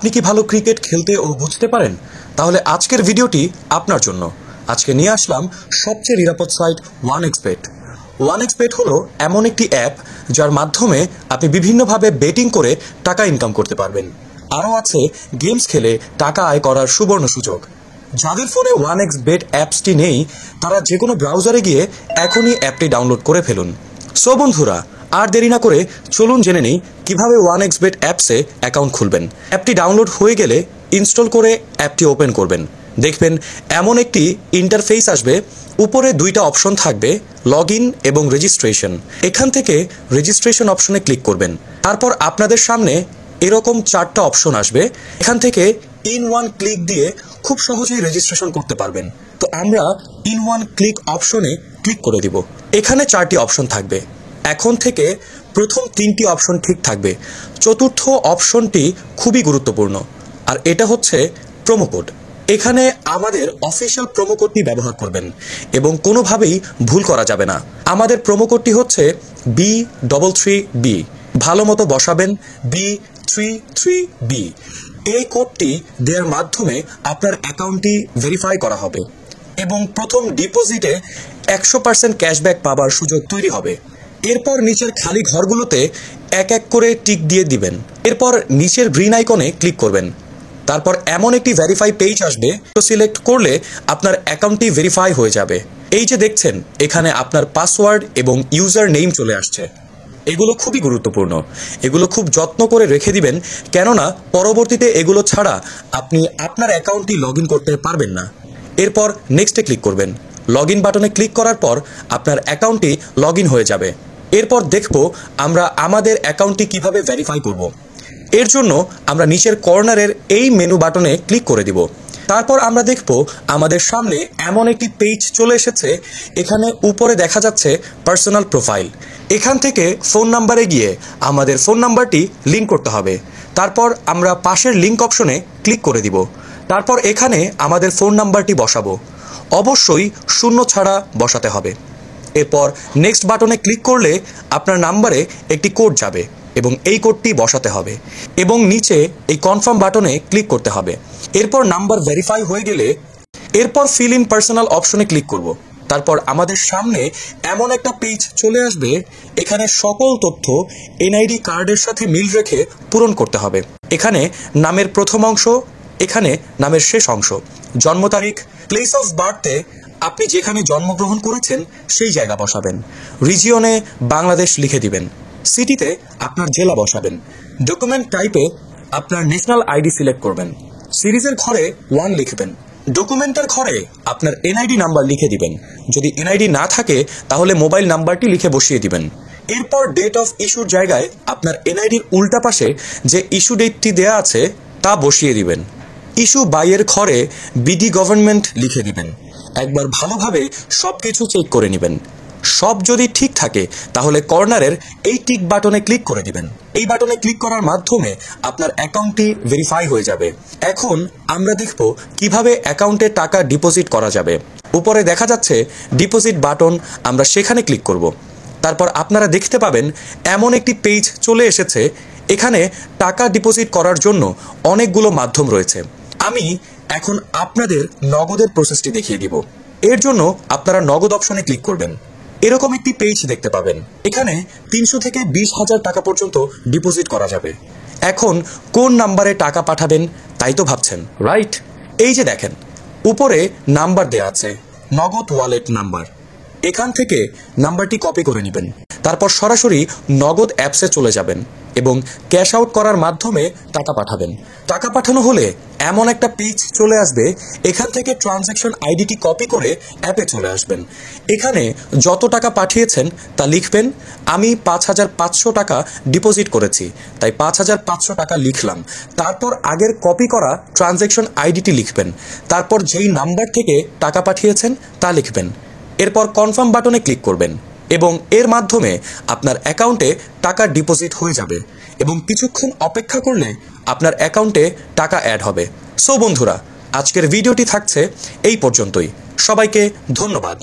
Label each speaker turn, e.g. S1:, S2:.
S1: আপনি কি ভালো ক্রিকেট খেলতে ও বুঝতে পারেন? তাহলে আজকের ভিডিওটি আপনার জন্য। আজকে নিয়ে আসলাম সবচেয়ে নিরাপদ সাইট OneXBet। OneXBet হলো এমন একটি অ্যাপ যার মাধ্যমে আপনি বিভিন্নভাবে বেটিং করে টাকা ইনকাম করতে পারবেন। আরও আছে গেমস খেলে টাকা আয় করার সুবর্ণ সুযোগ। যাদের ফোনে OneXBet অ্যাপসটি নেই তারা যে কোনো ব্রাউজারে গিয়ে এখনই অ্যাপটি ডাউনলোড করে ফেলুন। সো বন্ধুরা, আর দেরি না করে চলুন জেনে নেই কিভাবে OneXBet অ্যাপসে অ্যাকাউন্ট খুলবেন। অ্যাপটি ডাউনলোড হয়ে গেলে ইনস্টল করে অ্যাপটি ওপেন করবেন। দেখবেন এমন একটি ইন্টারফেস আসবে, উপরে দুইটা অপশন থাকবে, লগ ইন এবং রেজিস্ট্রেশন। এখান থেকে রেজিস্ট্রেশন অপশনে ক্লিক করবেন। তারপর আপনাদের সামনে এরকম চারটা অপশন আসবে। এখান থেকে ইন ওয়ান ক্লিক দিয়ে খুব সহজেই রেজিস্ট্রেশন করতে পারবেন। তো আমরা ইন ওয়ান ক্লিক অপশনে ক্লিক করে দিব। এখানে চারটি অপশন থাকবে। এখন থেকে প্রথম তিনটি অপশন ঠিক থাকবে, চতুর্থ অপশনটি খুবই গুরুত্বপূর্ণ, আর এটা হচ্ছে প্রোমো কোড। এখানে আমাদের অফিসিয়াল প্রোমো কোডটি ব্যবহার করবেন এবং কোনোভাবেই ভুল করা যাবে না। আমাদের প্রোমো কোডটি হচ্ছে B33B। ভালো মতো বসাবেন B33B। এই কোডটি দেওয়ার মাধ্যমে আপনার অ্যাকাউন্টটি ভেরিফাই করা হবে এবং প্রথম ডিপোজিটে 100% ক্যাশব্যাক পাবার সুযোগ তৈরি হবে। এরপর নিচের খালি ঘরগুলোতে এক এক করে টিক দিয়ে দিবেন। এরপর নিচের গ্রিন আইকনে ক্লিক করবেন। তারপর এমন একটি ভেরিফাই পেজ আসবে, তো সিলেক্ট করলে আপনার অ্যাকাউন্টটি ভেরিফাই হয়ে যাবে। এই যে দেখছেন এখানে আপনার পাসওয়ার্ড এবং ইউজার নেম চলে আসছে। এগুলো খুবই গুরুত্বপূর্ণ, এগুলো খুব যত্ন করে রেখে দিবেন, কেননা পরবর্তীতে এগুলো ছাড়া আপনি আপনার অ্যাকাউন্টটি লগ ইন করতে পারবেন না। এরপর নেক্সটে ক্লিক করবেন। লগ ইন বাটনে ক্লিক করার পর আপনার অ্যাকাউন্টটি লগ ইন হয়ে যাবে। এরপর দেখব আমরা আমাদের অ্যাকাউন্টটি কিভাবে ভেরিফাই করব। এর জন্য আমরা নিচের কর্নারের এই মেনু বাটনে ক্লিক করে দিব। তারপর আমরা দেখব আমাদের সামনে এমন একটি পেজ চলে এসেছে। এখানে উপরে দেখা যাচ্ছে পার্সোনাল প্রোফাইল। এখান থেকে ফোন নাম্বারে গিয়ে আমাদের ফোন নাম্বারটি লিঙ্ক করতে হবে। তারপর আমরা পাশের লিঙ্ক অপশনে ক্লিক করে দিব। তারপর এখানে আমাদের ফোন নাম্বারটি বসাবো, অবশ্যই শূন্য ছাড়া বসাতে হবে। এরপর নেক্সট বাটনে ক্লিক করলে আপনার নাম্বারে একটি কোড যাবে এবং এই কোডটি বসাতে হবে এবং নিচে এই কনফার্ম বাটনে ক্লিক করতে হবে। এরপর নাম্বার ভেরিফাই হয়ে গেলে এরপর ফিল ইন পার্সোনাল অপশনে ক্লিক করব। তারপর আমাদের সামনে এমন একটা পেজ চলে আসবে। এখানে সকল তথ্য এনআইডি কার্ডের সাথে মিল রেখে পূরণ করতে হবে। এখানে নামের প্রথম অংশ, এখানে নামের শেষ অংশ, জন্ম তারিখ, প্লেস অফ বার্থে আপনি যেখানে জন্মগ্রহণ করেছেন সেই জায়গা বসাবেন। রিজিয়নে বাংলাদেশ লিখে দিবেন। সিটিতে আপনার জেলা বসাবেন। ডকুমেন্ট টাইপে আপনার ন্যাশনাল আইডি সিলেক্ট করবেন। সিরিজের ঘরে 1 লিখবেন। ডকুমেন্টের ঘরে আপনার এনআইডি নাম্বার লিখে দিবেন। যদি এনআইডি না থাকে তাহলে মোবাইল নাম্বারটি লিখে বসিয়ে দিবেন। এরপর ডেট অফ ইস্যুর জায়গায় আপনার এনআইডির উল্টা পাশে যে ইস্যু ডেটটি দেয়া আছে তা বসিয়ে দিবেন। ইস্যু বাইয়ের ঘরে বিডি গভর্নমেন্ট লিখে দিবেন। একবার ভালোভাবে সব কিছু চেক করে নেবেন। সব যদি ঠিক থাকে তাহলে কর্নারের এই টিক বাটনে ক্লিক করে দিবেন। এই বাটনে ক্লিক করার মাধ্যমে আপনার অ্যাকাউন্টটি ভেরিফাই হয়ে যাবে। এখন আমরা দেখব কিভাবে অ্যাকাউন্টে টাকা ডিপোজিট করা যাবে। উপরে দেখা যাচ্ছে ডিপোজিট বাটন, আমরা সেখানে ক্লিক করব। তারপর আপনারা দেখতে পাবেন এমন একটি পেজ চলে এসেছে। এখানে টাকা ডিপোজিট করার জন্য অনেকগুলো মাধ্যম রয়েছে। আমি এখন আপনাদের নগদের প্রসেসটি দেখিয়ে দিব। এর জন্য আপনারা নগদ অপশনে ক্লিক করবেন। এরকম একটি পেজ দেখতে পাবেন। এখানে 300 থেকে 20,000 টাকা পর্যন্ত ডিপোজিট করা যাবে। এখন কোন নাম্বারে টাকা পাঠাবেন তাই তো ভাবছেন, রাইট? এই যে দেখেন উপরে নাম্বার দেয়া আছে, নগদ ওয়ালেট নাম্বার। এখান থেকে নাম্বারটি কপি করে নেবেন। তারপর সরাসরি নগদ অ্যাপসে চলে যাবেন এবং ক্যাশ আউট করার মাধ্যমে টাকা পাঠাবেন। টাকা পাঠানো হলে এমন একটা পেজ চলে আসবে। এখান থেকে ট্রানজ্যাকশন আইডিটি কপি করে অ্যাপে চলে আসবেন। এখানে যত টাকা পাঠিয়েছেন তা লিখবেন। আমি 5,500 টাকা ডিপোজিট করেছি, তাই 5,500 টাকা লিখলাম। তারপর আগের কপি করা ট্রানজ্যাকশন আইডিটি লিখবেন। তারপর যেই নাম্বার থেকে টাকা পাঠিয়েছেন তা লিখবেন। এরপর কনফার্ম বাটনে ক্লিক করবেন এবং এর মাধ্যমে আপনার অ্যাকাউন্টে টাকা ডিপোজিট হয়ে যাবে এবং কিছুক্ষণ অপেক্ষা করলে আপনার অ্যাকাউন্টে টাকা অ্যাড হবে। সো বন্ধুরা, আজকের ভিডিওটি থাকছে এই পর্যন্তই। সবাইকে ধন্যবাদ।